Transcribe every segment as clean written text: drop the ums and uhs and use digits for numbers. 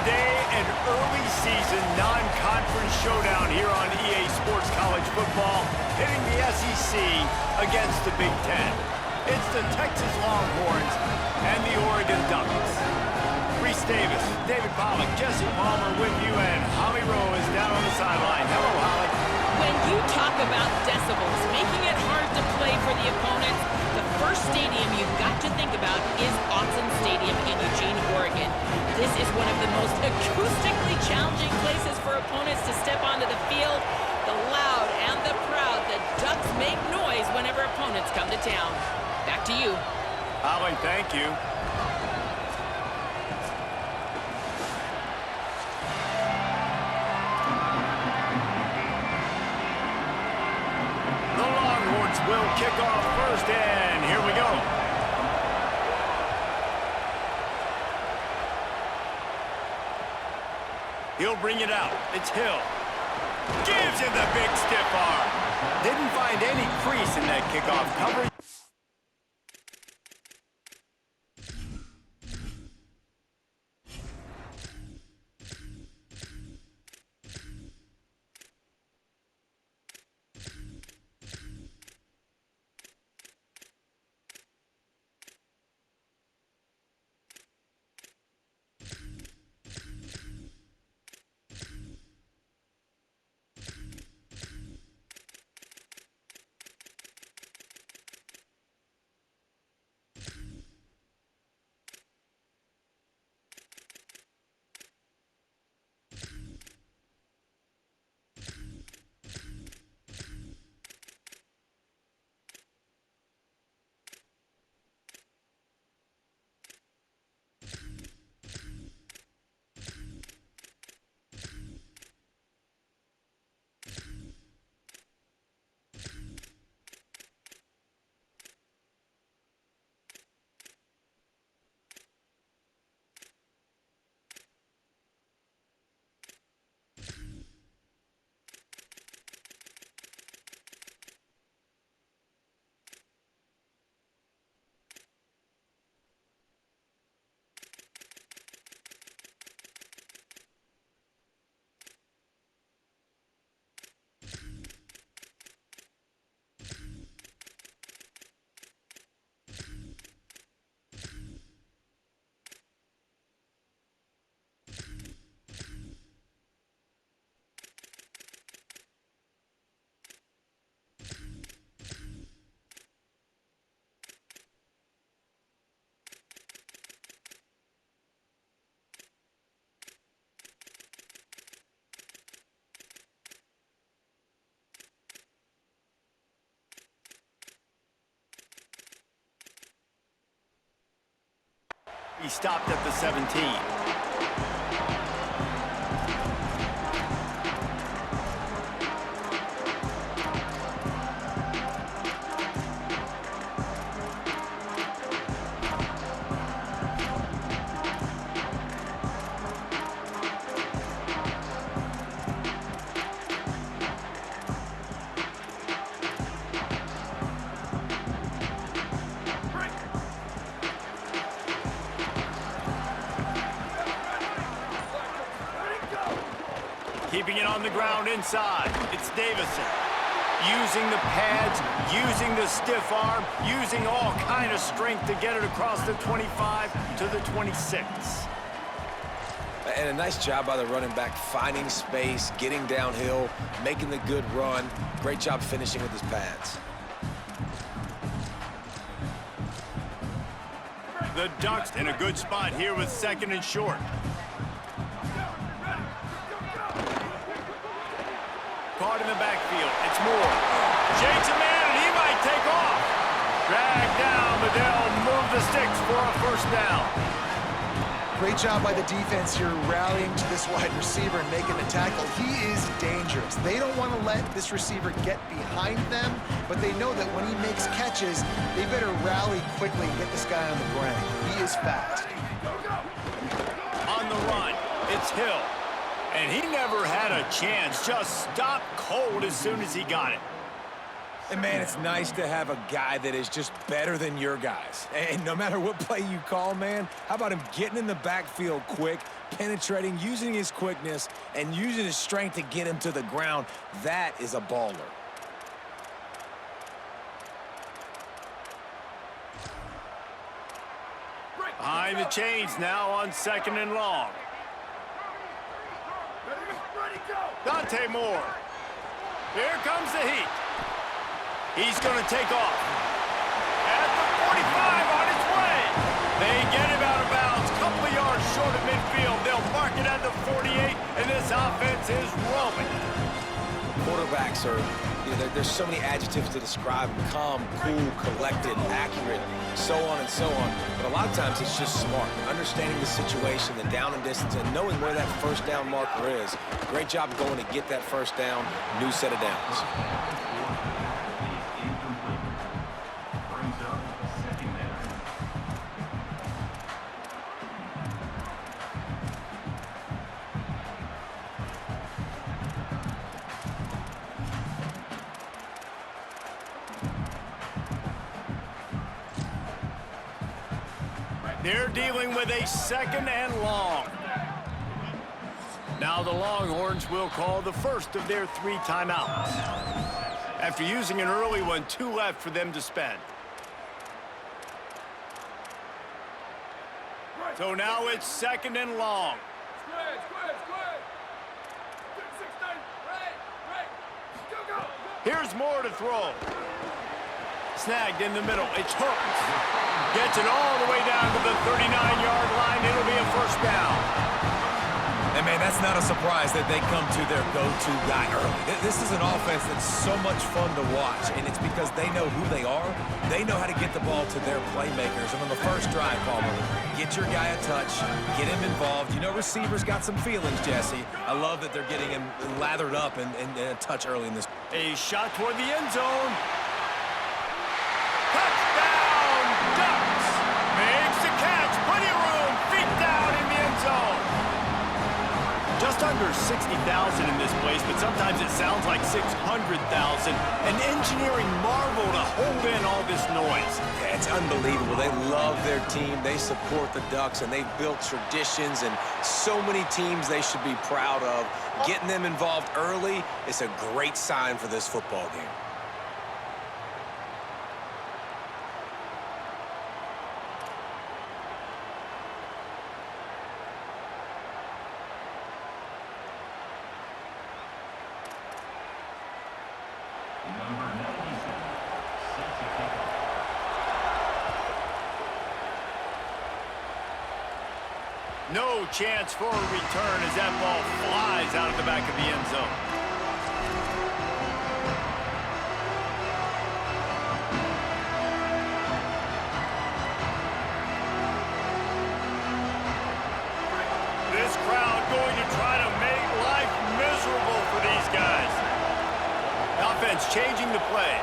today, an early season non-conference showdown here on EA Sports College Football, pitting the SEC against the Big Ten. It's the Texas Longhorns and the Oregon Ducks. Reese Davis, David Pollack, Jesse Palmer with you, and Holly Rowe is down on the sideline. Hello, Holly. When you talk about decibels, making it hard to play for the opponents, the first stadium you've got to think about is Autzen Stadium in Eugene, Oregon. This is one of the most acoustically challenging places for opponents to step onto the field. The loud and the proud, the Ducks make noise whenever opponents come to town. Back to you. Holly, thank you. The Longhorns will kick off first, and here we go. He'll bring it out. It's Hill. Gives him the big stiff arm. Didn't find any crease in that kickoff coverage. He stopped at the 17. Keeping it on the ground inside. It's Davison. Using the pads, using the stiff arm, using all kind of strength to get it across the 25 to the 26. And a nice job by the running back, finding space, getting downhill, making the good run. Great job finishing with his pads. The Ducks in a good spot here with second and short. Caught in the backfield. It's Moore. Shakes a man, and he might take off. Dragged down, but they'll move the sticks for a first down. Great job by the defense here rallying to this wide receiver and making the tackle. He is dangerous. They don't want to let this receiver get behind them, but they know that when he makes catches, they better rally quickly and get this guy on the ground. He is fast. On the run, it's Hill. And he never had a chance, just stopped cold as soon as he got it. And, man, it's nice to have a guy that is just better than your guys. And no matter what play you call, man, how about him getting in the backfield quick, penetrating, using his quickness, and using his strength to get him to the ground? That is a baller. Behind the chains now on 2nd and long. Dante Moore. Here comes the heat. He's going to take off. At the 45 on its way. They get him out of bounds. Couple of yards short of midfield. They'll mark it at the 48, and this offense is rolling. Quarterbacks are, there's so many adjectives to describe them. Calm, cool, collected, accurate, so on and so on. But a lot of times it's just smart. Understanding the situation, the down and distance, and knowing where that first down marker is. Great job going to get that first down. New set of downs. They're dealing with a 2nd and long. Now the Longhorns will call the first of their 3 timeouts. After using an early one, 2 left for them to spend. So now it's 2nd and long. Here's Moore to throw. Snagged in the middle. It's Hurts. Gets it all the way down to the 39-yard line. It'll be a first down. And, man, that's not a surprise that they come to their go-to guy early. This is an offense that's so much fun to watch, and it's because they know who they are. They know how to get the ball to their playmakers. And on the first drive, Palmer, get your guy a touch, get him involved. You know receivers got some feelings, Jesse. I love that they're getting him lathered up and a touch early in this. A shot toward the end zone. Touchdown, Ducks! Makes the catch. Plenty of room. Feet down in the end zone. Just under 60,000 in this place, but sometimes it sounds like 600,000. An engineering marvel to hold in all this noise. Yeah, it's unbelievable. They love their team. They support the Ducks, and they've built traditions and so many teams they should be proud of. Getting them involved early is a great sign for this football game. No chance for a return as that ball flies out of the back of the end zone. This crowd going to try to make life miserable for these guys. Offense changing the play.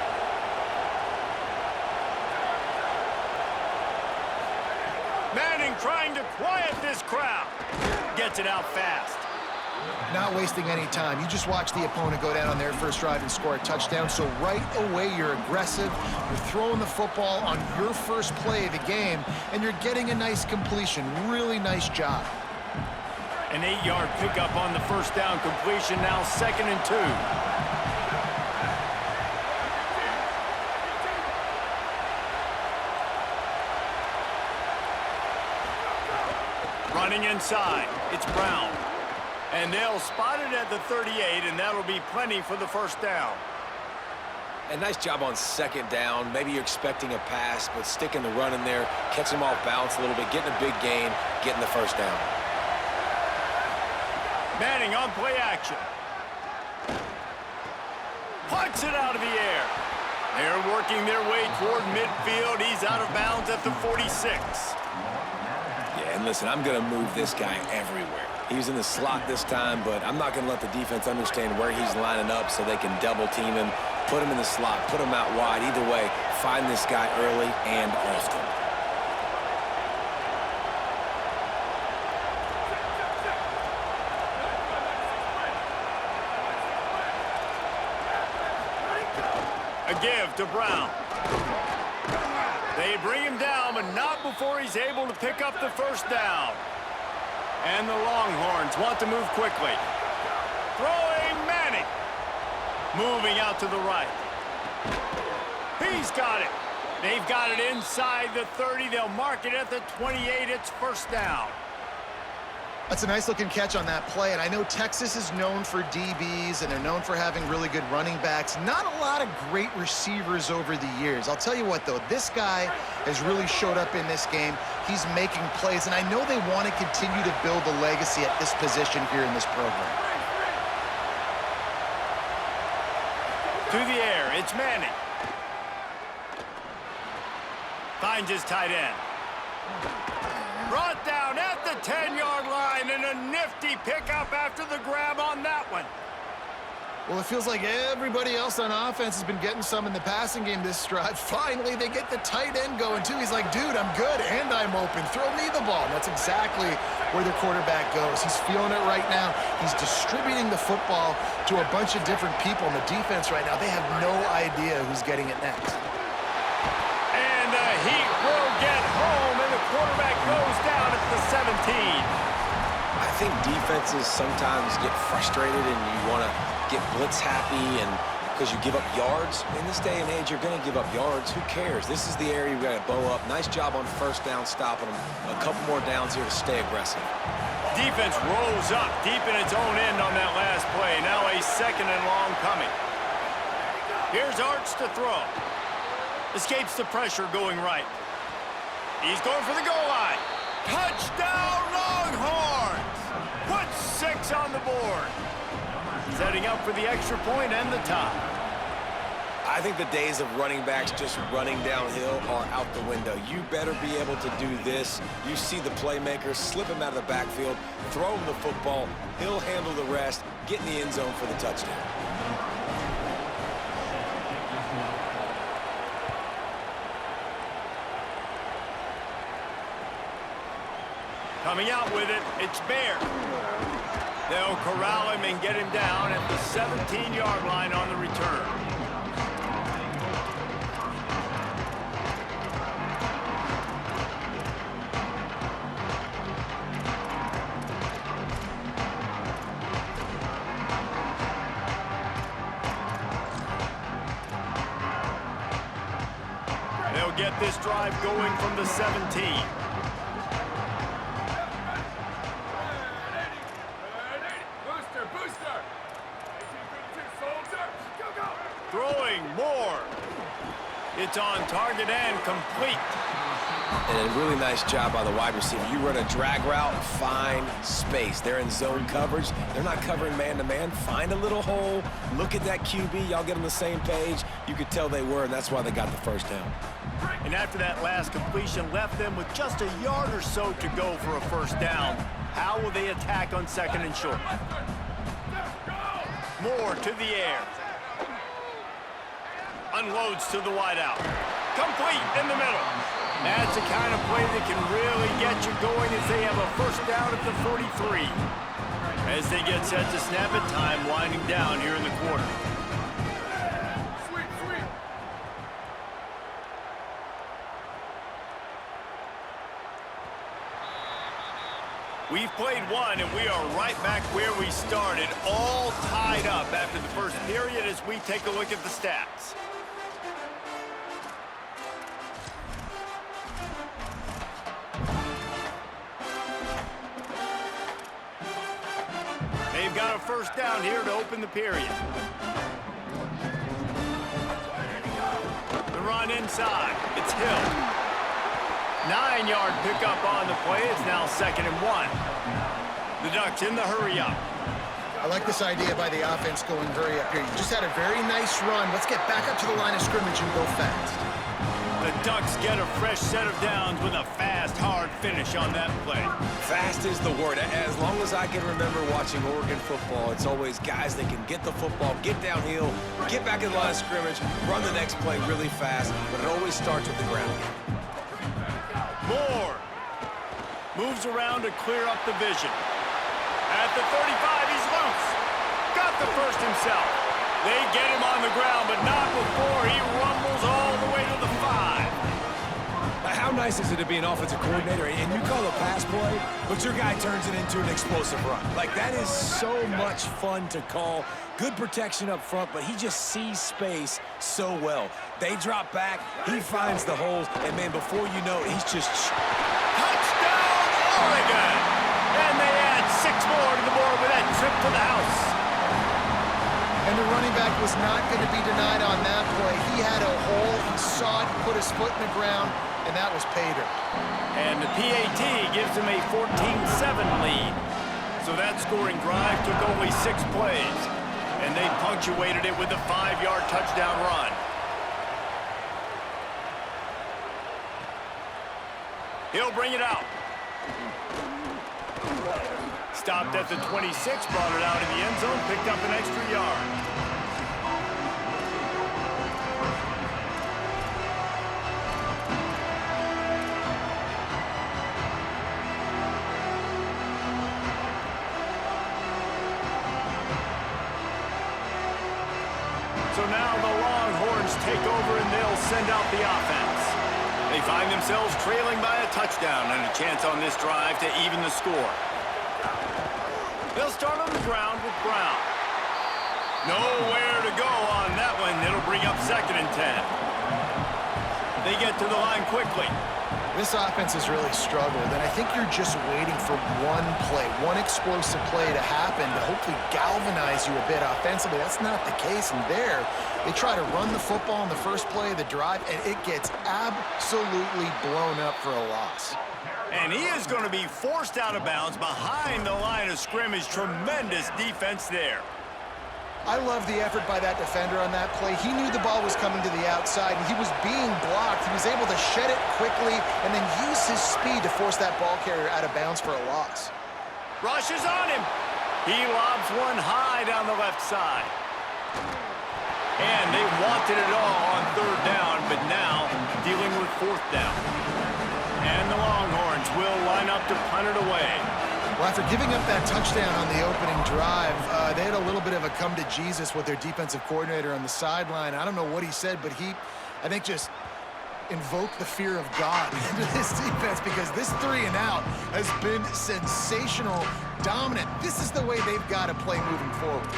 Manning trying to quiet this crowd. Gets it out fast. Not wasting any time. You just watch the opponent go down on their first drive and score a touchdown. So right away, you're aggressive. You're throwing the football on your first play of the game, and you're getting a nice completion. Really nice job. An 8-yard pickup on the first down completion. Now 2nd and 2. Running inside, it's Brown. And they'll spot it at the 38, and that'll be plenty for the first down. And nice job on 2nd down. Maybe you're expecting a pass, but sticking the run in there, catching them off balance a little bit, getting a big gain, getting the first down. Manning on play action. Punts it out of the air. They're working their way toward midfield. He's out of bounds at the 46. Yeah, and listen, I'm going to move this guy everywhere. He was in the slot this time, but I'm not going to let the defense understand where he's lining up so they can double team him, put him in the slot, put him out wide. Either way, find this guy early and often. A give give to Brown. They bring him down, but not before he's able to pick up the first down. And the Longhorns want to move quickly. Throwing Manning. Moving out to the right. He's got it. They've got it inside the 30. They'll mark it at the 28. It's first down. That's a nice-looking catch on that play, and I know Texas is known for DBs, and they're known for having really good running backs. Not a lot of great receivers over the years. I'll tell you what, though, this guy has really showed up in this game. He's making plays, and I know they want to continue to build a legacy at this position here in this program. To the air, it's Manning. Finds his tight end. Brought down at the 10-yard line, and a nifty pickup after the grab on that one. Well, it feels like everybody else on offense has been getting some in the passing game this drive. Finally, they get the tight end going, too. He's like, dude, I'm good, and I'm open. Throw me the ball. And that's exactly where their quarterback goes. He's feeling it right now. He's distributing the football to a bunch of different people. And the defense right now, they have no idea who's getting it next. And the Heat will get home, and the quarterback goes down at the 17. I think defenses sometimes get frustrated and you want to get blitz happy and because you give up yards. In this day and age, you're going to give up yards. Who cares? This is the area you've got to bow up. Nice job on first down stopping them. A couple more downs here to stay aggressive. Defense rolls up deep in its own end on that last play. Now a second and long coming. Here's Arch to throw. Escapes the pressure going right. He's going for the goal line. Touchdown Longhorns! Put 6 on the board. Setting up for the extra point and the tie. I think the days of running backs just running downhill are out the window. You better be able to do this. You see the playmaker, slip him out of the backfield, throw him the football. He'll handle the rest, get in the end zone for the touchdown. Coming out with it, it's Bear. They'll corral him and get him down at the 17-yard line on the return. They'll get this drive going from the 17. Throwing more. It's on target and complete. And a really nice job by the wide receiver. You run a drag route, find space. They're in zone coverage. They're not covering man-to-man. Find a little hole. Look at that QB. Y'all get on the same page. You could tell they were, and that's why they got the first down. And after that last completion, left them with just a yard or so to go for a first down. How will they attack on second and short? Moore to the air. Unloads to the wideout. Complete in the middle. That's the kind of play that can really get you going as they have a first down at the 43. As they get set to snap it, time winding down here in the quarter. We've played one, and we are right back where we started, all tied up after the first period as we take a look at the stats. They've got a first down here to open the period. The run inside. It's Hill. 9-yard pickup on the play. It's now 2nd and 1. The Ducks in the hurry up. I like this idea by the offense going hurry up here. You just had a very nice run. Let's get back up to the line of scrimmage and go fast. The Ducks get a fresh set of downs with a fast, hard finish on that play. Fast is the word. As long as I can remember watching Oregon football, it's always guys that can get the football, get downhill, get back in the line of scrimmage, run the next play really fast, but it always starts with the ground game. Moore moves around to clear up the vision. At the 35, he's loose. Got the first himself. They get him on the ground, but not before he rumbles all the way to the 5. How nice is it to be an offensive coordinator and you call a pass play, but your guy turns it into an explosive run? Like, that is so much fun to call. Good protection up front, but he just sees space so well. They drop back, he finds the holes, and, man, before you know it, he's just... Touchdown, Oregon! And they add 6 more to the board with that trip to the house. And the running back was not going to be denied on that play. He had a hole, he saw it, he put his foot in the ground, and that was pay dirt. And the PAT gives him a 14-7 lead. So that scoring drive took only 6 plays. And they punctuated it with a 5-yard touchdown run. He'll bring it out. Stopped at the 26, brought it out in the end zone, picked up an extra yard. So now the Longhorns take over and they'll send out the offense. They find themselves trailing by a touchdown and a chance on this drive to even the score. They'll start on the ground with Brown. Nowhere to go on that one. It'll bring up 2nd and 10. They get to the line quickly. This offense has really struggled, and I think you're just waiting for one play, one explosive play to happen to hopefully galvanize you a bit offensively. That's not the case, and there, they try to run the football in the first play of the drive, and it gets absolutely blown up for a loss. And he is going to be forced out of bounds behind the line of scrimmage. Tremendous defense there. I love the effort by that defender on that play. He knew the ball was coming to the outside, and he was being blocked. He was able to shed it quickly and then use his speed to force that ball carrier out of bounds for a loss. Rush is on him. He lobs one high down the left side. And they wanted it all on 3rd down, but now dealing with 4th down. And the Longhorns will line up to punt it away. Well, after giving up that touchdown on the opening drive, they had a little bit of a come-to-Jesus with their defensive coordinator on the sideline. I don't know what he said, but he, I think, just invoked the fear of God into this defense because this 3-and-out has been sensational, dominant. This is the way they've got to play moving forward.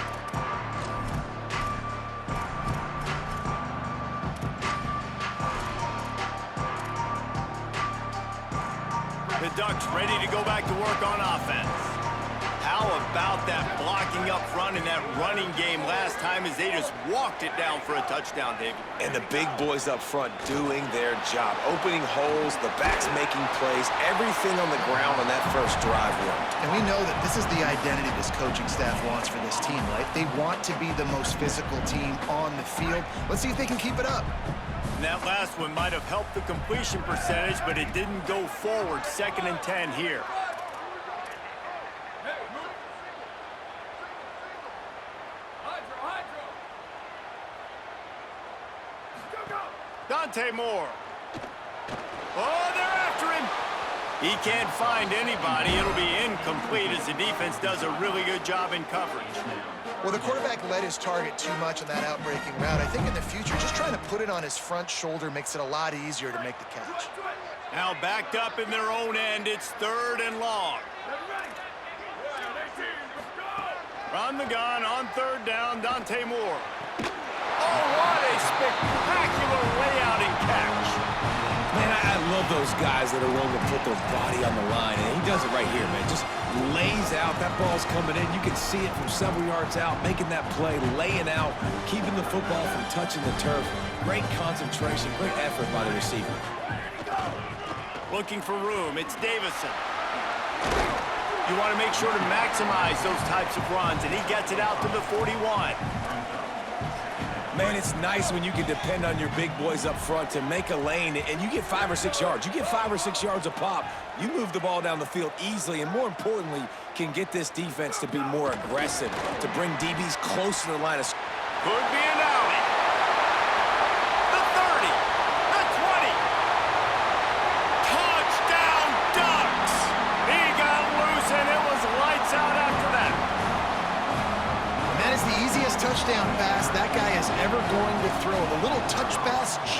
The Ducks ready to go back to work on offense. How about that blocking up front in that running game last time as they just walked it down for a touchdown, David? And the big boys up front doing their job, opening holes, the backs making plays, everything on the ground on that first drive worked. And we know that this is the identity this coaching staff wants for this team, right? They want to be the most physical team on the field. Let's see if they can keep it up. And that last one might have helped the completion percentage, but it didn't go forward. 2nd and 10 here. Dante Moore. Oh, they're after him. He can't find anybody. It'll be incomplete as the defense does a really good job in coverage. Well, the quarterback led his target too much on that outbreaking route. I think in the future, just trying to put it on his front shoulder makes it a lot easier to make the catch. Now backed up in their own end, it's 3rd and long. Run the gun on 3rd down, Dante Moore. Oh, what a spectacular layout and catch. Man, I love those guys that are willing to put their body on the line, and he does it right here, man. Just lays out. That ball's coming in. You can see it from several yards out, making that play, laying out, keeping the football from touching the turf. Great concentration, great effort by the receiver. Looking for room, it's Davison. You want to make sure to maximize those types of runs, and he gets it out to the 41. Man, it's nice when you can depend on your big boys up front to make a lane, and you get 5 or 6 yards. You get 5 or 6 yards a pop, you move the ball down the field easily, and more importantly, can get this defense to be more aggressive, to bring DBs close to the line of scrimmage. Could be an alley. The 30, the 20. Touchdown, Ducks! He got loose, and it was lights out after that. And that is the easiest touchdown pass that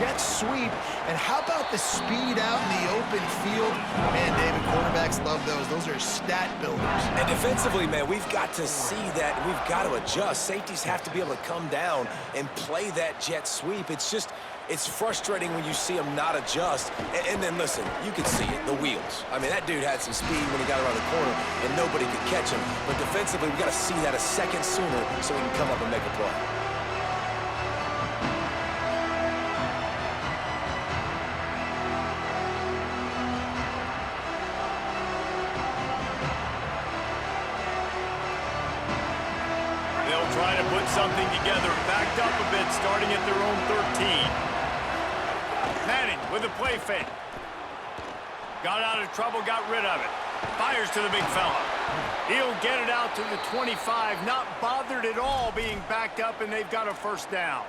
jet sweep. And how about the speed out in the open field? Man, David, quarterbacks love those. Those are stat builders. And defensively, man, we've got to see that. We've got to adjust. Safeties have to be able to come down and play that jet sweep. It's frustrating when you see him not adjust. And then, listen, you can see it, the wheels. I mean, that dude had some speed when he got around the corner, and nobody could catch him. But defensively, we've got to see that a second sooner so he can come up and make a play. They'll try to put something together, backed up a bit, starting at their own 13. Manning with a play fake. Got out of trouble, got rid of it. Fires to the big fella. He'll get it out to the 25, not bothered at all being backed up, and they've got a first down.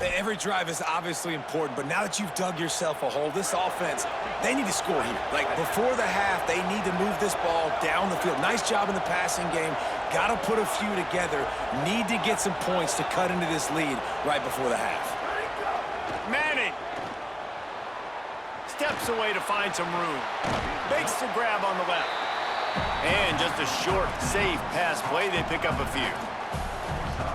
Every drive is obviously important, but now that you've dug yourself a hole, this offense, they need to score here. Like, before the half, they need to move this ball down the field. Nice job in the passing game. Got to put a few together. Need to get some points to cut into this lead right before the half. Manning steps away to find some room. Makes the grab on the left. And just a short, safe pass play. They pick up a few.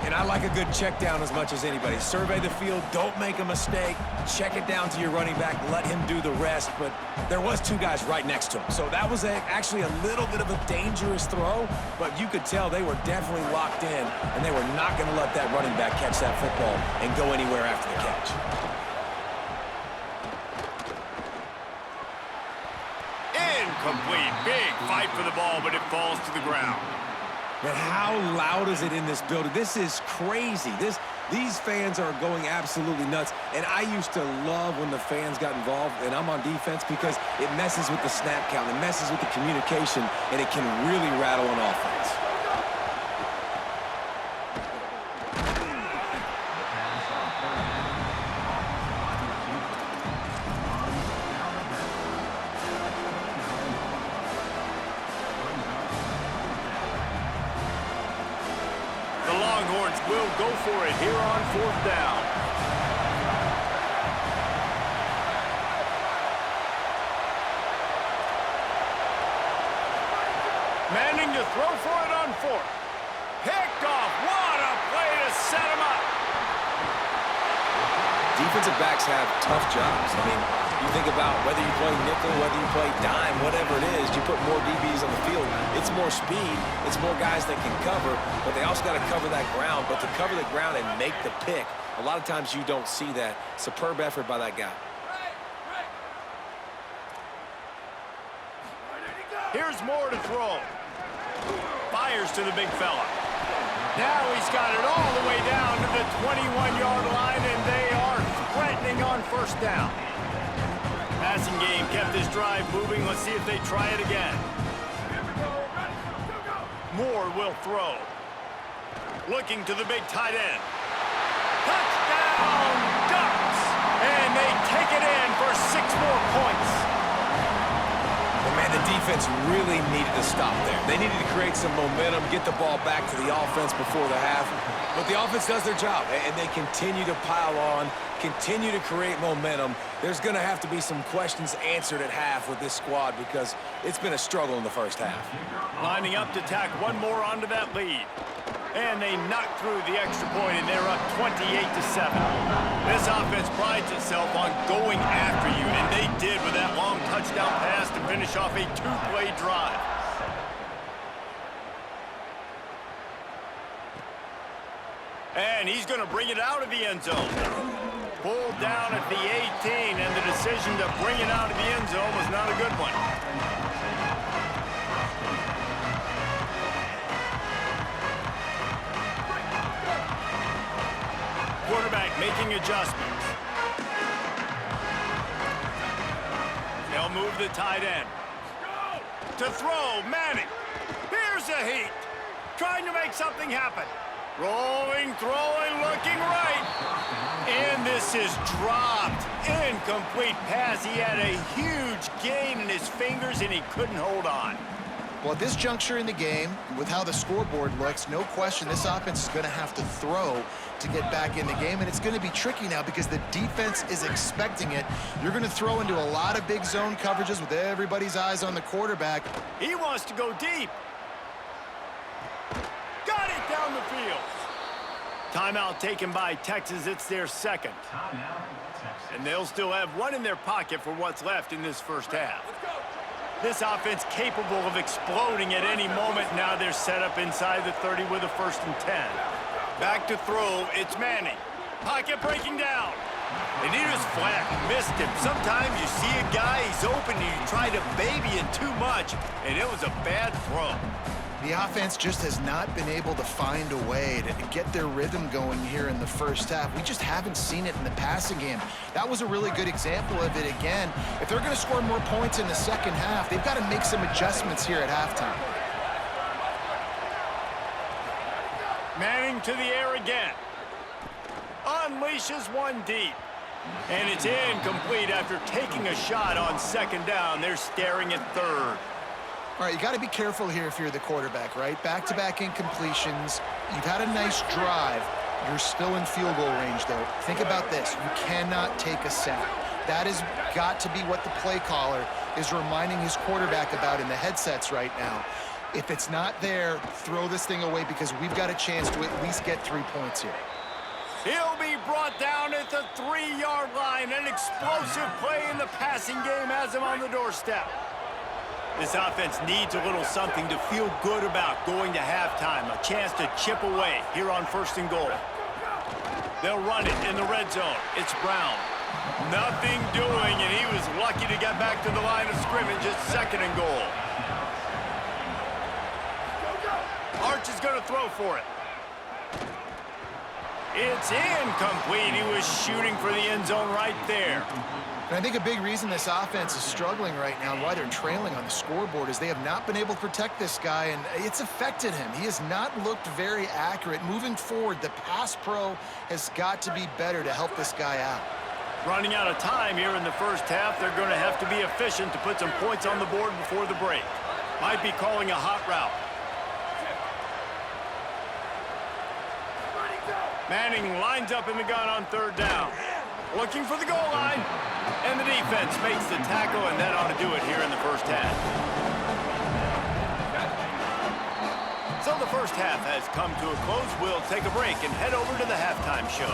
And I like a good check down as much as anybody. Survey the field, don't make a mistake, check it down to your running back, let him do the rest. But there was two guys right next to him. So that was actually a little bit of a dangerous throw, but you could tell they were definitely locked in, and they were not going to let that running back catch that football and go anywhere after the catch. Incomplete. Big fight for the ball, but it falls to the ground. Man, how loud is it in this building? This is crazy. These fans are going absolutely nuts. And I used to love when the fans got involved, and I'm on defense, because it messes with the snap count, it messes with the communication, and it can really rattle an offense. Will go for it here on fourth down. Manning to throw for it on fourth. Picked off. What a play to set him up. Defensive backs have tough jobs. I mean, you think about whether you play nickel, whether you play dime, whatever it is, you put more DBs on the field. It's more speed. It's more guys that can cover, but they also got to cover that ground. But to cover the ground and make the pick, a lot of times you don't see that. Superb effort by that guy. Here's more to throw. Fires to the big fella. Now he's got it all the way down to the 21-yard line, and they are threatening on first down. Passing game kept this drive moving. Let's see if they try it again. Moore will throw. Looking to the big tight end. Touchdown, Ducks! And they take it in for 6 more points. But man, the defense really needed to stop there. They needed to create some momentum, get the ball back to the offense before the half. But the offense does their job, and they continue to pile on, continue to create momentum. There's going to have to be some questions answered at half with this squad, because it's been a struggle in the first half. Lining up to tack one more onto that lead. And they knock through the extra point, and they're up 28-7. This offense prides itself on going after you, and they did with that long touchdown pass to finish off a 2-play drive. And he's going to bring it out of the end zone. Pulled down at the 18, and the decision to bring it out of the end zone was not a good one. Quarterback making adjustments. They'll move the tight end. To throw, Manning. Here's a heat. Trying to make something happen. Rolling, throwing, looking right. And this is dropped. Incomplete pass. He had a huge gain in his fingers, and he couldn't hold on. Well, at this juncture in the game, with how the scoreboard looks, no question this offense is going to have to throw to get back in the game, and it's going to be tricky now because the defense is expecting it. You're going to throw into a lot of big zone coverages with everybody's eyes on the quarterback. He wants to go deep. Got it down the field. Timeout taken by Texas. It's their second. And they'll still have one in their pocket for what's left in this first half. This offense capable of exploding at any moment. Now they're set up inside the 30 with a 1st and 10. Back to throw, it's Manning. Pocket breaking down. And he just flat missed him. Sometimes you see a guy, he's open, and you try to baby him too much, and it was a bad throw. The offense just has not been able to find a way to get their rhythm going here in the first half. We just haven't seen it in the passing game. That was a really good example of it again. If they're going to score more points in the second half, they've got to make some adjustments here at halftime. Manning to the air again. Unleashes one deep. And it's incomplete after taking a shot on 2nd down. They're staring at 3rd. All right, you got to be careful here if you're the quarterback, right? Back-to-back incompletions. You've had a nice drive. You're still in field goal range, though. Think about this. You cannot take a sack. That has got to be what the play caller is reminding his quarterback about in the headsets right now. If it's not there, throw this thing away because we've got a chance to at least get 3 points here. He'll be brought down at the 3-yard line. An explosive play in the passing game has him on the doorstep. This offense needs a little something to feel good about going to halftime. A chance to chip away here on 1st and goal. They'll run it in the red zone. It's Brown. Nothing doing, and he was lucky to get back to the line of scrimmage at 2nd and goal. Arch is going to throw for it. It's incomplete. He was shooting for the end zone right there. And I think a big reason this offense is struggling right now and why they're trailing on the scoreboard is they have not been able to protect this guy, and it's affected him. He has not looked very accurate. Moving forward, the pass pro has got to be better to help this guy out. Running out of time here in the first half. They're going to have to be efficient to put some points on the board before the break. Might be calling a hot route. Manning lines up in the gun on 3rd down. Looking for the goal line. And the defense makes the tackle, and that ought to do it here in the first half. So the first half has come to a close. We'll take a break and head over to the halftime show.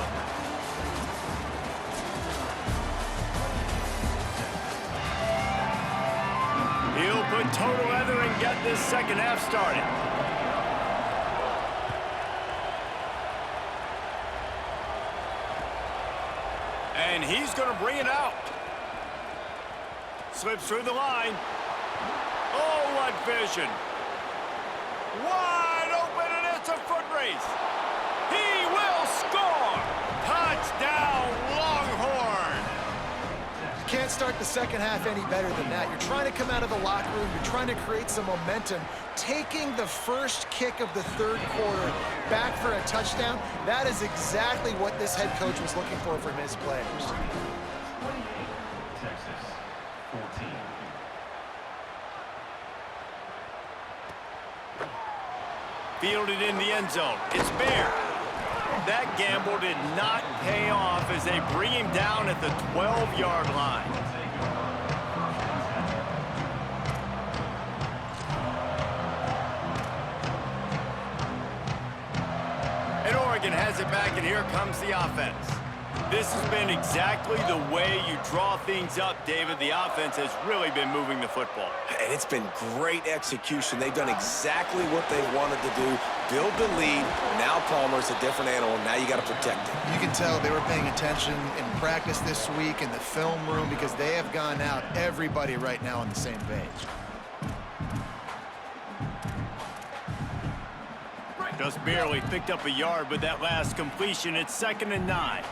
He'll put total leather and get this second half started. And he's going to bring it out. Slips through the line. Oh, what vision. Wide open, and it's a foot race. He will score. Touchdown, Longhorn. You can't start the second half any better than that. You're trying to come out of the locker room. You're trying to create some momentum. Taking the first kick of the 3rd quarter back for a touchdown, that is exactly what this head coach was looking for from his players. 28, Texas, 14. Fielded in the end zone. It's Bear. That gamble did not pay off as they bring him down at the 12-yard line. And Oregon has it back, and here comes the offense. This has been exactly the way you draw things up, David. The offense has really been moving the football. And it's been great execution. They've done exactly what they wanted to do. Build the lead. Now Palmer's a different animal. Now you got to protect it. You can tell they were paying attention in practice this week in the film room because they have gone out, everybody right now on the same page. Just barely picked up a yard with that last completion. It's 2nd and 9.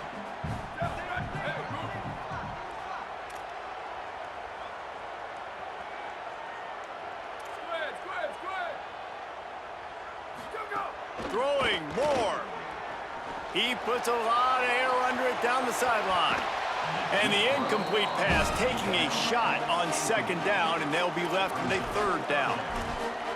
Throwing more. He puts a lot of air under it down the sideline. And the incomplete pass taking a shot on 2nd down, and they'll be left with a 3rd down.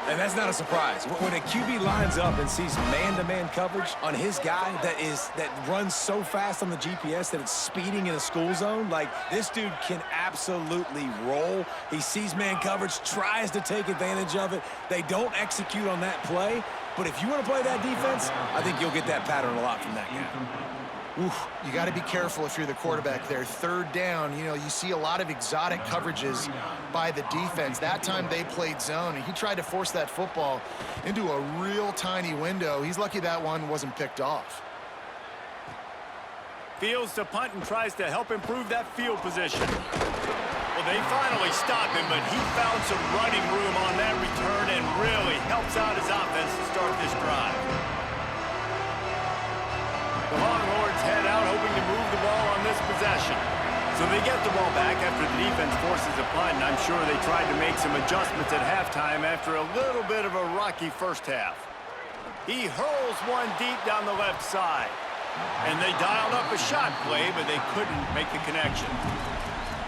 And that's not a surprise. When a QB lines up and sees man-to-man coverage on his guy that runs so fast on the GPS that it's speeding in a school zone, like, this dude can absolutely roll. He sees man coverage, tries to take advantage of it. They don't execute on that play. But if you want to play that defense, I think you'll get that pattern a lot from that guy. Oof, you got to be careful if you're the quarterback there. Third down, you see a lot of exotic coverages by the defense. That time they played zone, and he tried to force that football into a real tiny window. He's lucky that one wasn't picked off. Fields to punt and tries to help improve that field position. Well, they finally stop him, but he found some running room on that return and really helps out his offense to start this drive. The Longhorns head out hoping to move the ball on this possession. So they get the ball back after the defense forces a punt, and I'm sure they tried to make some adjustments at halftime after a little bit of a rocky first half. He hurls one deep down the left side. And they dialed up a shot play, but they couldn't make the connection.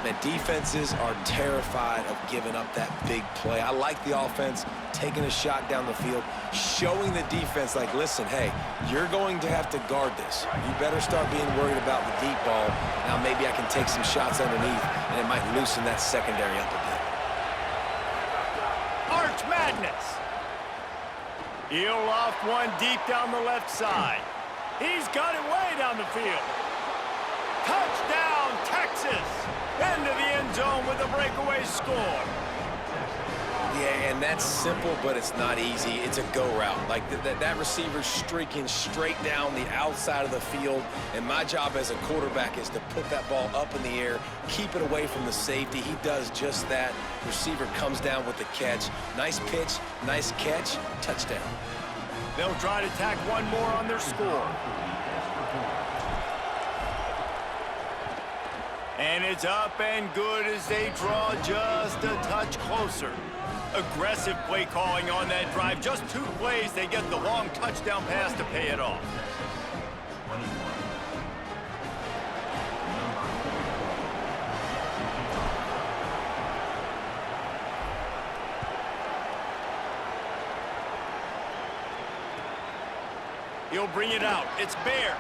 The defenses are terrified of giving up that big play. I like the offense taking a shot down the field, showing the defense, like, listen, hey, you're going to have to guard this. You better start being worried about the deep ball. Now maybe I can take some shots underneath, and it might loosen that secondary up a bit. Arch Madness. He'll loft one deep down the left side. He's got it way down the field. Touchdown, Texas! Into the end zone with a breakaway score. Yeah, and that's simple, but it's not easy. It's a go route. Like, that receiver's streaking straight down the outside of the field, and my job as a quarterback is to put that ball up in the air, keep it away from the safety. He does just that. Receiver comes down with the catch. Nice pitch, nice catch, touchdown. They'll try to tack one more on their score. And it's up and good as they draw just a touch closer. Aggressive play calling on that drive. Just 2 plays, they get the long touchdown pass to pay it off. He'll bring it out. It's Bear.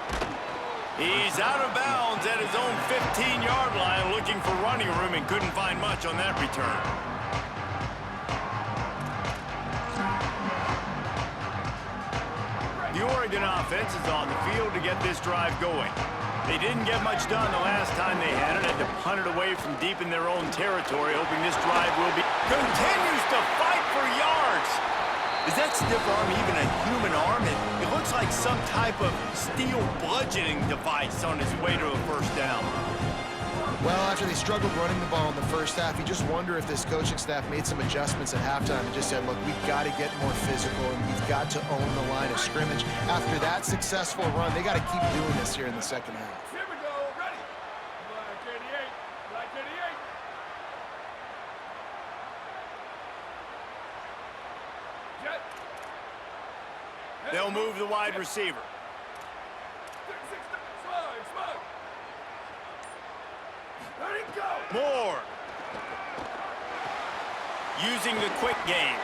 He's out of bounds at his own 15-yard line looking for running room and couldn't find much on that return. The Oregon offense is on the field to get this drive going. They didn't get much done the last time they had to punt it away from deep in their own territory, hoping this drive will be... Continues to fight for yards. Is that stiff arm even a human arm? It looks like some type of steel bludgeoning device on his way to a first down. Well, after they struggled running the ball in the first half, you just wonder if this coaching staff made some adjustments at halftime and just said, look, we've got to get more physical and we've got to own the line of scrimmage. After that successful run, they got to keep doing this here in the second half. Here we go, ready. Black 88, Black 88. Jet. They'll move the wide receiver. Slide. Ready, go. Moore. Using the quick game.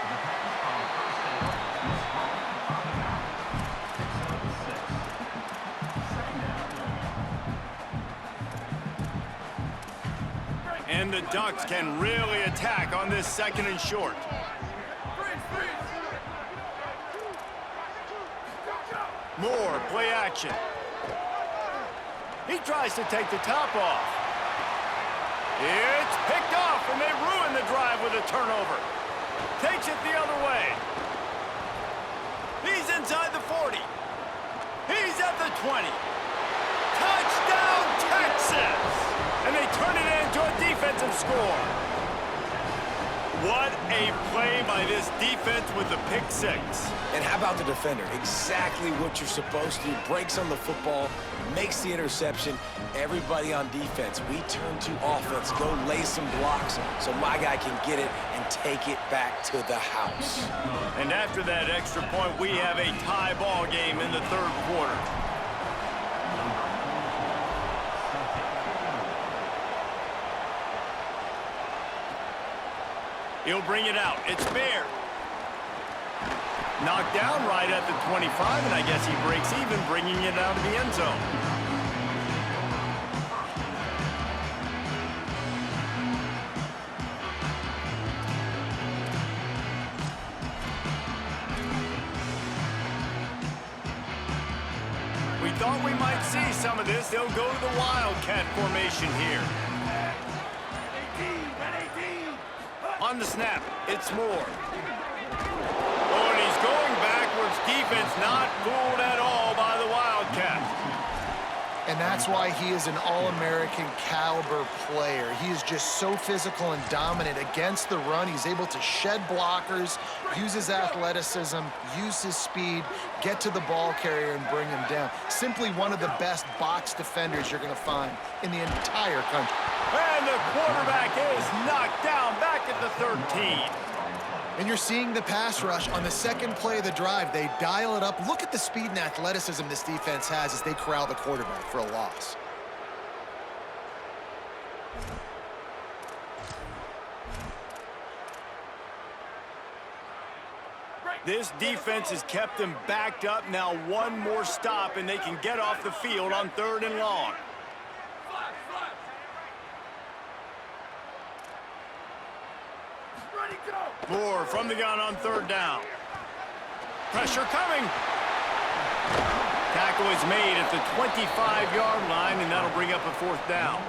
And the Ducks can really attack on this second and short. Freeze. Moore, play action. He tries to take the top off. It's picked off, and they ruin the drive with a turnover. Takes it the other way. He's inside the 40. He's at the 20. Touchdown, Texas! And they turn it into a defensive score. What a play by this defense with the pick six. And how about the defender? Exactly what you're supposed to do. Breaks on the football, makes the interception. Everybody on defense, we turn to offense. Go lay some blocks so my guy can get it and take it back to the house. And after that extra point, we have a tie ball game in the third quarter. He'll bring it out. It's Bear. Knocked down right at the 25, and I guess he breaks even, bringing it out of the end zone. We thought we might see some of this. They'll go to the Wildcat formation here. On the snap, it's Moore. Oh, and he's going backwards. Defense not fooled at all by the Wildcats. And that's why he is an All-American caliber player. He is just so physical and dominant against the run. He's able to shed blockers, use his athleticism, use his speed, get to the ball carrier and bring him down. Simply one of the best box defenders you're going to find in the entire country. And the quarterback is knocked down back at the 13. And you're seeing the pass rush on the second play of the drive. They dial it up. Look at the speed and athleticism this defense has as they corral the quarterback for a loss. This defense has kept them backed up. Now one more stop, and they can get off the field on 3rd and long. Moore from the gun on 3rd down. Pressure coming. Tackle is made at the 25-yard line, and that'll bring up a 4th down.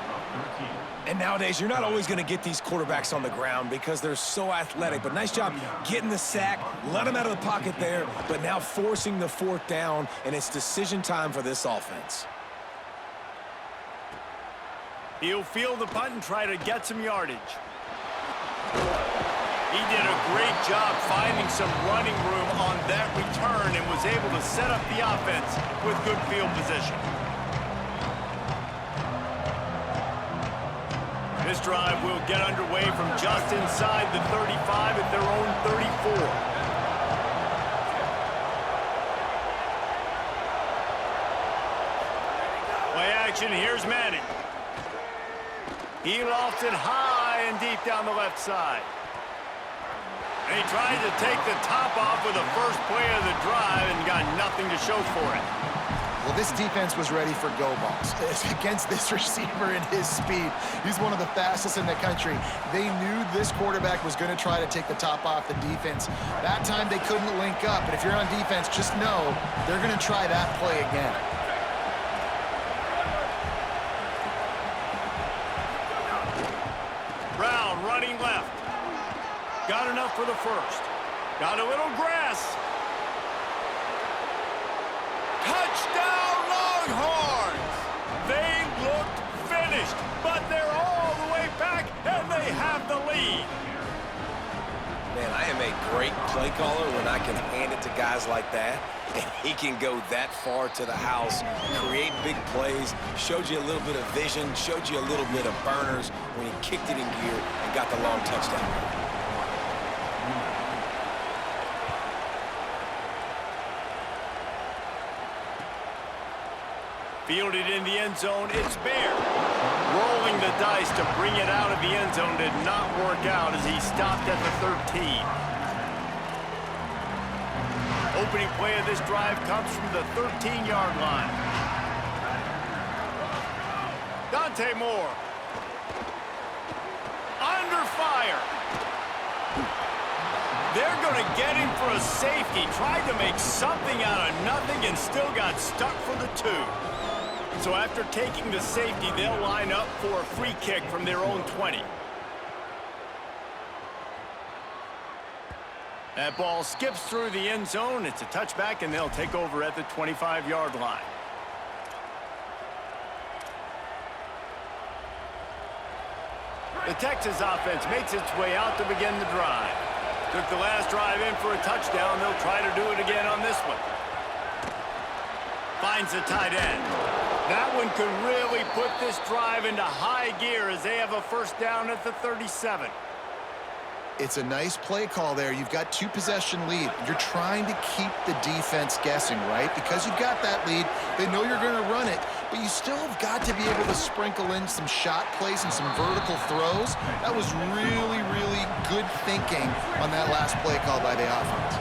And nowadays, you're not always going to get these quarterbacks on the ground because they're so athletic. But nice job getting the sack, let them out of the pocket there, but now forcing the 4th down, and it's decision time for this offense. He'll field the punt and try to get some yardage. He did a great job finding some running room on that return and was able to set up the offense with good field position. This drive will get underway from just inside the 35 at their own 34. Play action, here's Manning. He lofts it high and deep down the left side. And he tried to take the top off with the first play of the drive and got nothing to show for it. Well, this defense was ready for go balls. Against this receiver and his speed, he's one of the fastest in the country. They knew this quarterback was going to try to take the top off the defense. That time they couldn't link up, but if you're on defense, just know they're going to try that play again. Brown running left. Got enough for the first. Got a little grass. Touchdown, Longhorns! They looked finished, but they're all the way back, and they have the lead. Man, I am a great play caller when I can hand it to guys like that. And he can go that far to the house, create big plays, showed you a little bit of vision, showed you a little bit of burners when he kicked it in gear and got the long touchdown. Fielded in the end zone, it's Bear. Rolling the dice to bring it out of the end zone did not work out as he stopped at the 13. Opening play of this drive comes from the 13-yard line. Dante Moore. Under fire. They're going to get him for a safety. Tried to make something out of nothing and still got stuck for the 2. So after taking the safety, they'll line up for a free kick from their own 20. That ball skips through the end zone. It's a touchback, and they'll take over at the 25-yard line. The Texas offense makes its way out to begin the drive. Took the last drive in for a touchdown. They'll try to do it again on this one. Finds the tight end. That one could really put this drive into high gear as they have a first down at the 37. It's a nice play call there. You've got 2-possession lead. You're trying to keep the defense guessing, right? Because you've got that lead, they know you're going to run it, but you still have got to be able to sprinkle in some shot plays and some vertical throws. That was really, really good thinking on that last play call by the offense.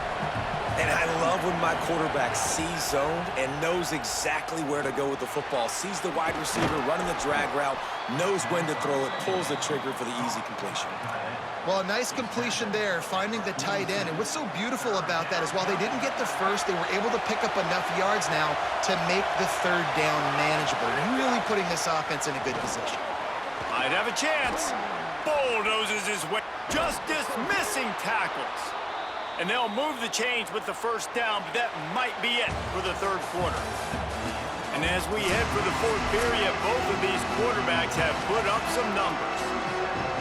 And I love when my quarterback sees zoned and knows exactly where to go with the football. Sees the wide receiver running the drag route, knows when to throw it, pulls the trigger for the easy completion. Well, a nice completion there, finding the tight end. And what's so beautiful about that is while they didn't get the first, they were able to pick up enough yards now to make the third down manageable. Really putting this offense in a good position. Might have a chance. Bulldozes his way. Just dismissing tackles. And they'll move the chains with the first down, but that might be it for the third quarter. And as we head for the fourth period, both of these quarterbacks have put up some numbers.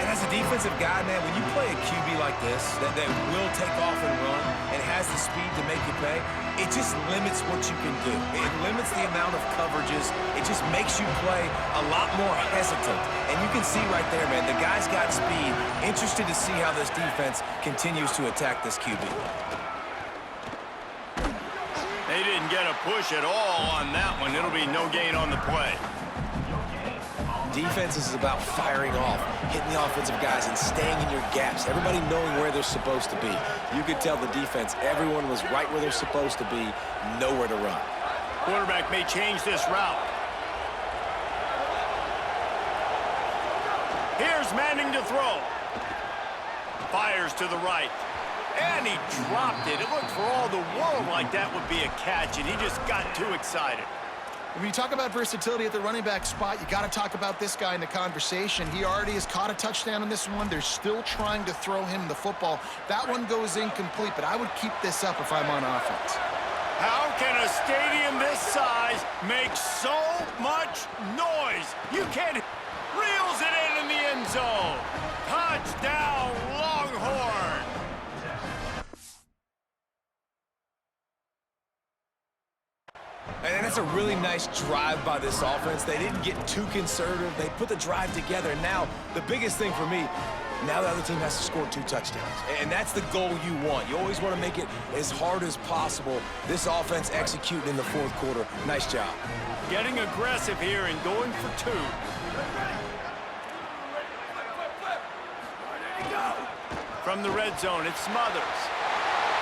And as a defensive guy, man, when you play a QB like this, that will take off and run and has the speed to make you pay, it just limits what you can do. It limits the amount of coverages. It just makes you play a lot more hesitant. And you can see right there, man, the guy's got speed. Interested to see how this defense continues to attack this QB. They didn't get a push at all on that one. It'll be no gain on the play. Defense is about firing off, hitting the offensive guys, and staying in your gaps. Everybody knowing where they're supposed to be. You could tell the defense, everyone was right where they're supposed to be, nowhere to run. Quarterback may change this route. Here's Manning to throw. Fires to the right. And he dropped it. It looked for all the world like that would be a catch, and he just got too excited. When you talk about versatility at the running back spot, you got to talk about this guy in the conversation. He already has caught a touchdown on this one. They're still trying to throw him the football. That one goes incomplete, but I would keep this up if I'm on offense. How can a stadium this size make so much noise? You can't. Reels it in the end zone. Touchdown, Longhorn. And that's a really nice drive by this offense. They didn't get too conservative. They put the drive together. Now, the biggest thing for me, now the other team has to score 2 touchdowns. And that's the goal you want. You always want to make it as hard as possible. This offense executing in the fourth quarter. Nice job. Getting aggressive here and going for 2. From the red zone, it's Smothers.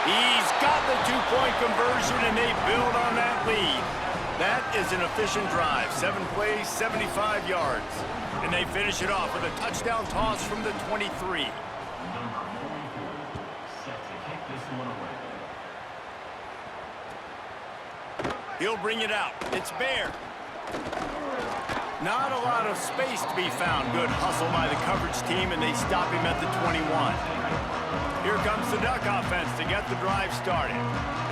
He's got the 2-point conversion, and they build on that lead. That is an efficient drive. 7 plays, 75 yards. And they finish it off with a touchdown toss from the 23. He'll bring it out. It's Baird. Not a lot of space to be found. Good hustle by the coverage team, and they stop him at the 21. Here comes the Duck offense to get the drive started.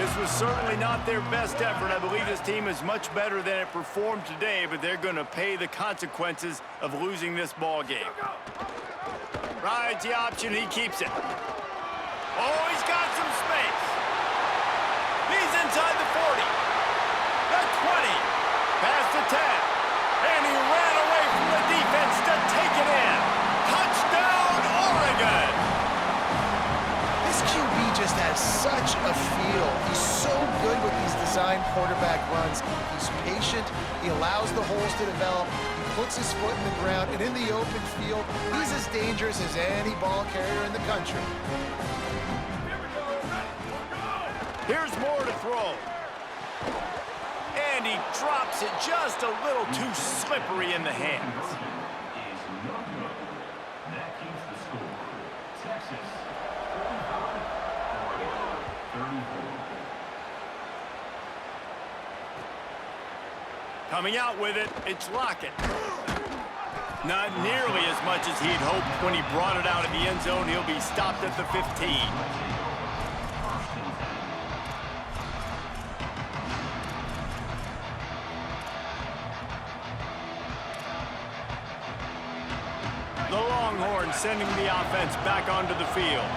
This was certainly not their best effort. I believe this team is much better than it performed today, but they're going to pay the consequences of losing this ball game. Rides the option. He keeps it. Oh, he's got some space. He's inside the 40. The 20. Past the 10. And he ran away from the defense to take it in. Touchdown, Oregon! This QB just has such a feel. He's so good with these design quarterback runs. He's patient. He allows the holes to develop. He puts his foot in the ground. And in the open field, he's as dangerous as any ball carrier in the country. Here's more to throw. And he drops it just a little too slippery in the hands. Coming out with it, it's Lockett. Not nearly as much as he'd hoped when he brought it out of the end zone. He'll be stopped at the 15. The Longhorns sending the offense back onto the field.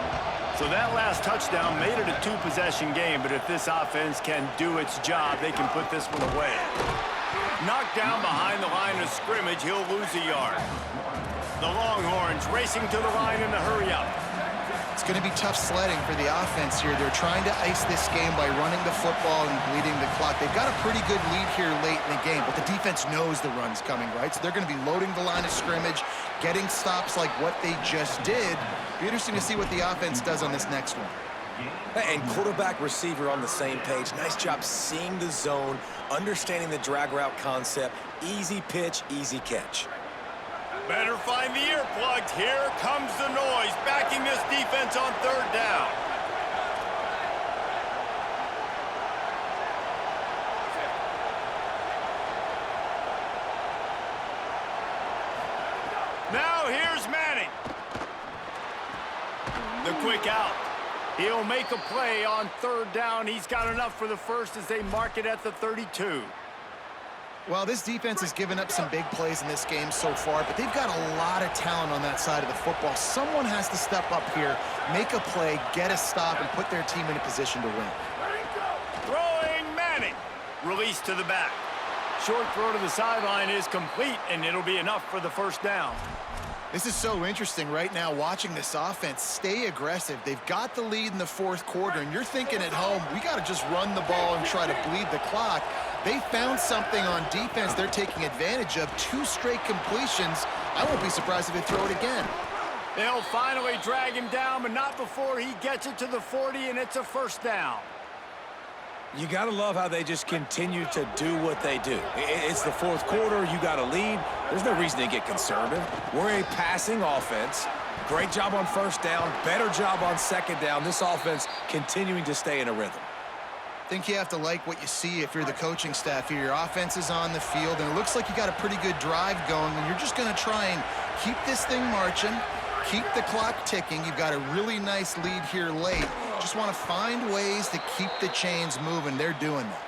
So that last touchdown made it a 2-possession game, but if this offense can do its job, they can put this one away. Knocked down behind the line of scrimmage, he'll lose a yard. The Longhorns racing to the line in the hurry-up. It's going to be tough sledding for the offense here. They're trying to ice this game by running the football and bleeding the clock. They've got a pretty good lead here late in the game, but the defense knows the run's coming, right? So they're going to be loading the line of scrimmage, getting stops like what they just did. Be interesting to see what the offense does on this next one. And quarterback, receiver on the same page. Nice job seeing the zone, understanding the drag route concept. Easy pitch, easy catch. Better find the earplugs. Here comes the noise, backing this defense on third down. Now here's Manning. The quick out. He'll make a play on third down. He's got enough for the first as they mark it at the 32. Well, this defense has given up some big plays in this game so far, but they've got a lot of talent on that side of the football. Someone has to step up here, make a play, get a stop, and put their team in a position to win. Throwing Manning. Release to the back. Short throw to the sideline is complete, and it'll be enough for the first down. This is so interesting right now, watching this offense stay aggressive. They've got the lead in the fourth quarter, and you're thinking at home, we got to just run the ball and try to bleed the clock. They found something on defense they're taking advantage of. 2 straight completions. I won't be surprised if they throw it again. They'll finally drag him down, but not before he gets it to the 40, and it's a first down. You got to love how they just continue to do what they do. It's the fourth quarter. You got a lead. There's no reason to get conservative. We're a passing offense. Great job on first down. Better job on second down. This offense continuing to stay in a rhythm. I think you have to like what you see if you're the coaching staff here. Your offense is on the field, and it looks like you got a pretty good drive going, and you're just going to try and keep this thing marching, keep the clock ticking. You've got a really nice lead here late. Just want to find ways to keep the chains moving. They're doing that.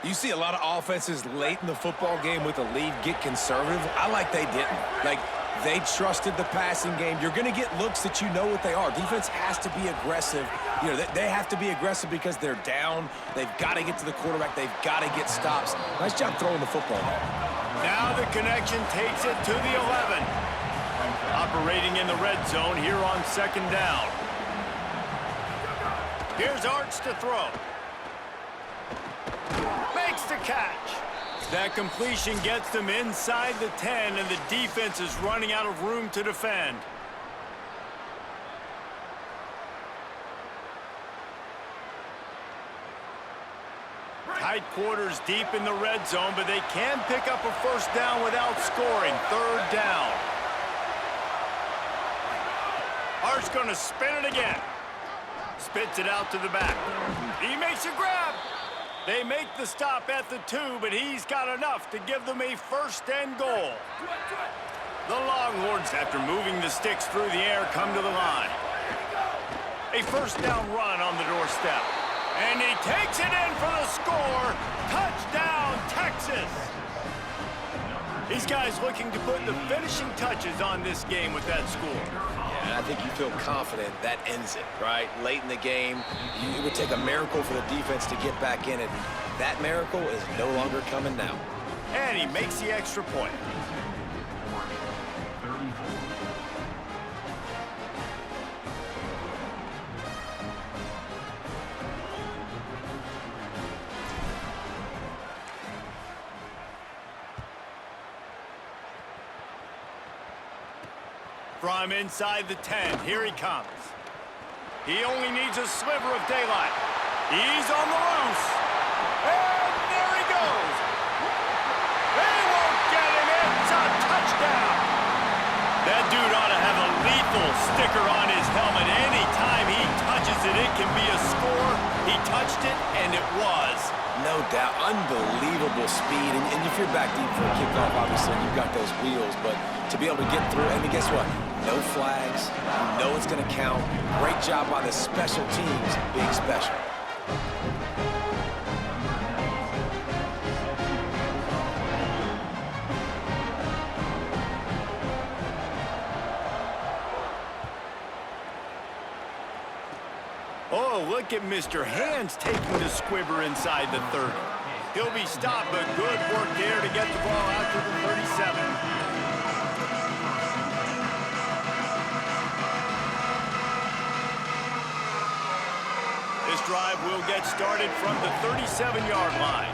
You see a lot of offenses late in the football game with a lead get conservative. I like they didn't. Like, they trusted the passing game. You're going to get looks that you know what they are. Defense has to be aggressive. You know, they have to be aggressive because they're down. They've got to get to the quarterback. They've got to get stops. Nice job throwing the football. Now the connection takes it to the 11. Operating in the red zone here on second down. Here's Arch to throw. Makes the catch. That completion gets them inside the 10, and the defense is running out of room to defend. Tight quarters deep in the red zone, but they can pick up a first down without scoring. Third down. Arch going to spin it again. Spits it out to the back. He makes a grab. They make the stop at the 2, but he's got enough to give them a first and goal. The Longhorns, after moving the sticks through the air, come to the line. A first down run on the doorstep. And he takes it in for the score. Touchdown, Texas. These guys looking to put the finishing touches on this game with that score. And I think you feel confident that ends it, right? Late in the game, it would take a miracle for the defense to get back in it. That miracle is no longer coming now. And he makes the extra point. From inside the 10, here he comes. He only needs a sliver of daylight. He's on the loose. And there he goes. They won't get him. It's a touchdown. That dude ought to have a lethal sticker on his helmet. Anytime he touches it, it can be a score. He touched it, and it was. No doubt. Unbelievable speed. And if you're back deep for a kickoff, obviously, you've got those wheels. But to be able to get through, and guess what? No flags. You know it's going to count. Great job by the special teams being special. Oh, look at Mr. Hands taking the squibber inside the 30. He'll be stopped, but good work there to get the ball out to the 37. This drive will get started from the 37-yard line.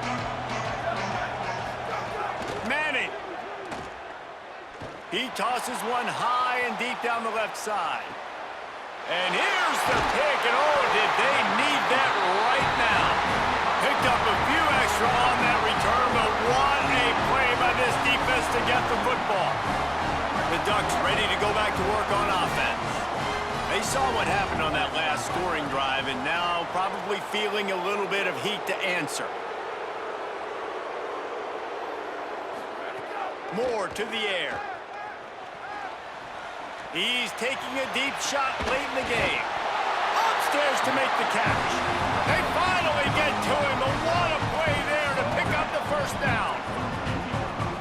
Manning. He tosses one high and deep down the left side. And here's the pick, and oh, did they need that right now. Picked up a few extra on that return, but what a play by this defense to get the football. The Ducks ready to go back to work on offense. They saw what happened on that last scoring drive, and now probably feeling a little bit of heat to answer. Moore to the air. He's taking a deep shot late in the game. Upstairs to make the catch. They finally get to him, and what a play there to pick up the first down.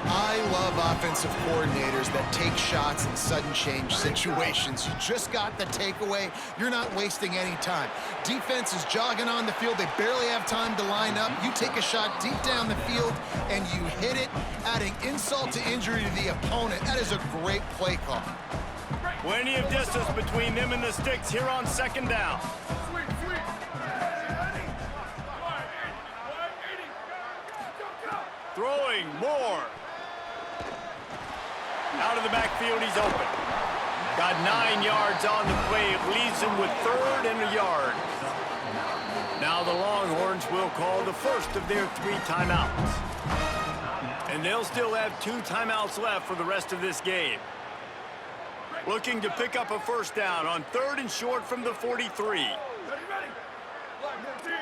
I love offensive coordinators that take shots in sudden change situations. You just got the takeaway. You're not wasting any time. Defense is jogging on the field. They barely have time to line up. You take a shot deep down the field, and you hit it, adding insult to injury to the opponent. That is a great play call. Plenty of distance between them and the sticks here on second down. Sweet. Go. Throwing Moore. Out of the backfield, he's open. Got 9 yards on the play. It leaves him with 3rd and a yard. Now the Longhorns will call the first of their 3 timeouts. And they'll still have 2 timeouts left for the rest of this game. Looking to pick up a first down on 3rd and short from the 43. Ready. Line 14.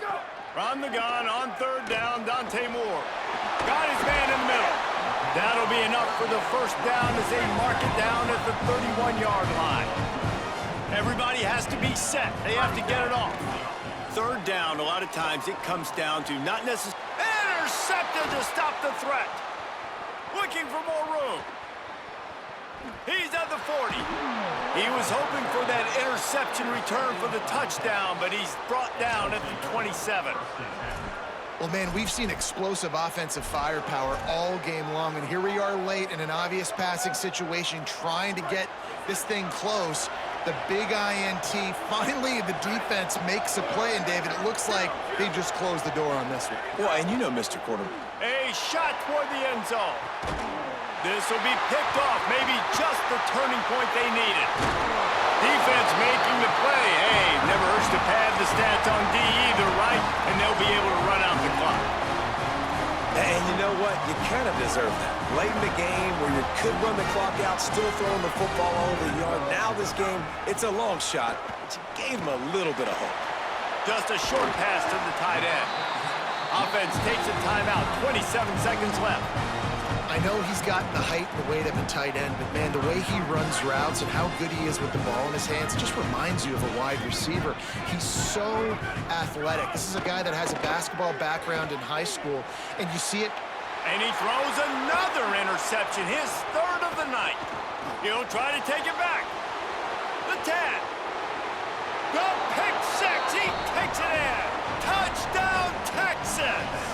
Go. From the gun on 3rd down, Dante Moore. Got his man in the middle. That'll be enough for the first down as they mark it down at the 31-yard line. Everybody has to be set. They have to get it off. 3rd down, a lot of times it comes down to not necessarily... Intercepted to stop the threat. Looking for more room. He's at the 40. He was hoping for that interception return for the touchdown, but he's brought down at the 27. Well, man, we've seen explosive offensive firepower all game long, and here we are late in an obvious passing situation trying to get this thing close. The big INT, finally the defense makes a play, and David, it looks like they just closed the door on this one. Well, and you know, Mr. Quarterback. A shot toward the end zone. This will be picked off, maybe just the turning point they needed. Defense making the play. Hey, never hurts to pad the stats on D either, right? And they'll be able to run out the clock. And you know what? You kind of deserve that. Late in the game where you could run the clock out, still throwing the football all over the yard. Now this game, it's a long shot, but you gave them a little bit of hope. Just a short pass to the tight end. Offense takes a timeout, 27 seconds left. I know he's got the height and the weight of a tight end, but man, the way he runs routes and how good he is with the ball in his hands just reminds you of a wide receiver. He's so athletic. This is a guy that has a basketball background in high school, and you see it. And he throws another interception, his 3rd of the night. He'll try to take it back. The 10. The pick 6. He takes it in. Touchdown, Texas.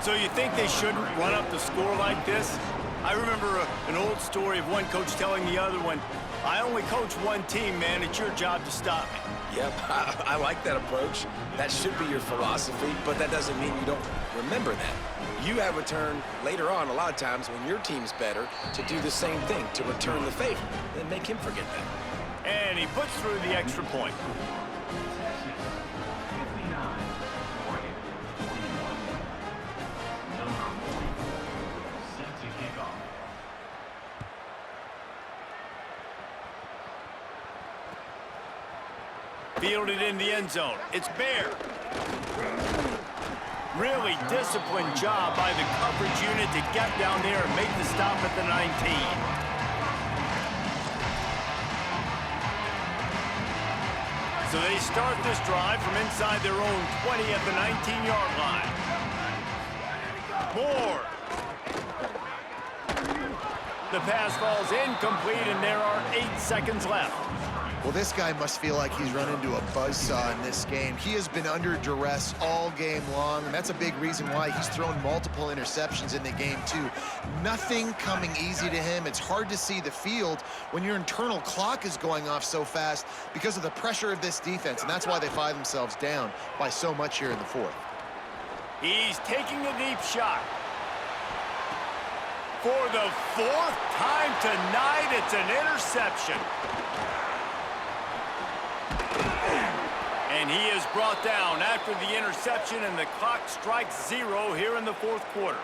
So you think they shouldn't run up the score like this? I remember an old story of one coach telling the other one, I only coach one team, man. It's your job to stop me. Yep, I like that approach. That should be your philosophy, but that doesn't mean you don't remember that. You have a turn later on, a lot of times, when your team's better, to do the same thing, to return the favor. Then make him forget that. And he puts through the extra point. Fielded in the end zone. It's Bear. Really disciplined job by the coverage unit to get down there and make the stop at the 19. So they start this drive from inside their own 20 at the 19-yard line. Moore. The pass falls incomplete, and there are 8 seconds left. Well, this guy must feel like he's run into a buzzsaw in this game. He has been under duress all game long, and that's a big reason why he's thrown multiple interceptions in the game, too. Nothing coming easy to him. It's hard to see the field when your internal clock is going off so fast because of the pressure of this defense, and that's why they find themselves down by so much here in the 4th. He's taking a deep shot. For the fourth time tonight, it's an interception. And he is brought down after the interception, and the clock strikes 0 here in the fourth quarter.